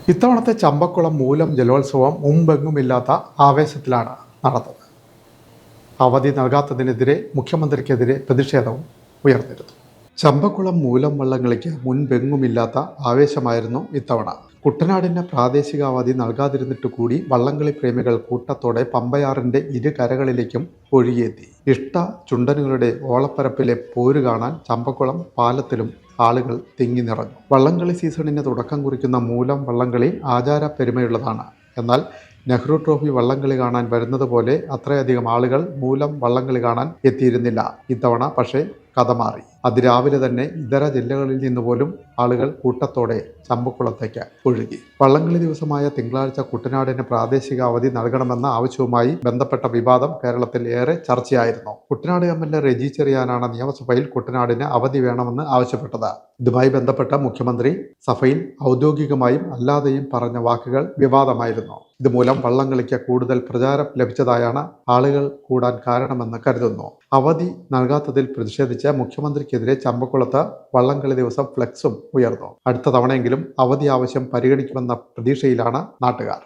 ഇത്തവണത്തെ ചമ്പക്കുളം മൂലം ജലോത്സവം മുമ്പെങ്ങുമില്ലാത്ത ആവേശത്തിലാണ് നടന്നത്. അവധി നൽകാത്തതിനെതിരെ മുഖ്യമന്ത്രിക്കെതിരെ പ്രതിഷേധവും ഉയർന്നിരുന്നു. ചമ്പക്കുളം മൂലം വള്ളംകളിക്ക് മുൻപെങ്ങുമില്ലാത്ത ആവേശമായിരുന്നു ഇത്തവണ. കുട്ടനാടിന് പ്രാദേശിക അവധി നൽകാതിരുന്നിട്ട് കൂടി വള്ളംകളി പ്രേമികൾ കൂട്ടത്തോടെ പമ്പയാറിന്റെ ഇരു കരകളിലേക്കും ഒഴുകിയെത്തി. ഇഷ്ട ചുണ്ടനുകളുടെ ഓളപ്പരപ്പിലെ പോര് കാണാൻ ചമ്പക്കുളം പാലത്തിലും ആളുകൾ തിങ്ങി നിറഞ്ഞു. വള്ളംകളി സീസണിന് തുടക്കം കുറിക്കുന്ന മൂലം വള്ളംകളി ആചാര പെരുമയുള്ളതാണ്. എന്നാൽ നെഹ്റു ട്രോഫി വള്ളംകളി കാണാൻ വരുന്നത് പോലെ അത്രയധികം ആളുകൾ മൂലം വള്ളംകളി കാണാൻ എത്തിയിരുന്നില്ല ഇത്തവണ. പക്ഷേ കഥ മാറി. അതിരാവിലെ തന്നെ ഇതര ജില്ലകളിൽ നിന്ന് പോലും ആളുകൾ കൂട്ടത്തോടെ ചമ്പക്കുളത്തേക്ക് ഒഴുകി. വള്ളംകളി ദിവസമായ തിങ്കളാഴ്ച കുട്ടനാടിന് പ്രാദേശിക അവധി നൽകണമെന്ന ആവശ്യവുമായി ബന്ധപ്പെട്ട വിവാദം കേരളത്തിൽ ഏറെ ചർച്ചയായിരുന്നു. കുട്ടനാട് എംഎൽഎ റെജി ചെറിയാനാണ് നിയമസഭയിൽ കുട്ടനാടിന് അവധി വേണമെന്ന് ആവശ്യപ്പെട്ടത്. ഇതുമായി ബന്ധപ്പെട്ട മുഖ്യമന്ത്രി സഭയിൽ ഔദ്യോഗികമായും അല്ലാതെയും പറഞ്ഞ വാക്കുകൾ വിവാദമായിരുന്നു. ഇതുമൂലം വള്ളംകളിക്ക് കൂടുതൽ പ്രചാരം ലഭിച്ചതായാണ് ആളുകൾ കൂടാൻ കാരണമെന്ന് കരുതുന്നു. അവധി നൽകാത്തതിൽ പ്രതിഷേധിച്ച് മുഖ്യമന്ത്രിക്കെതിരെ ചമ്പക്കുളത്ത് വള്ളംകളി ദിവസം ഫ്ലെക്സും ഉയർന്നു. അടുത്ത തവണയെങ്കിലും അവധി ആവശ്യം പരിഗണിക്കുമെന്ന പ്രതീക്ഷയിലാണ് നാട്ടുകാർ.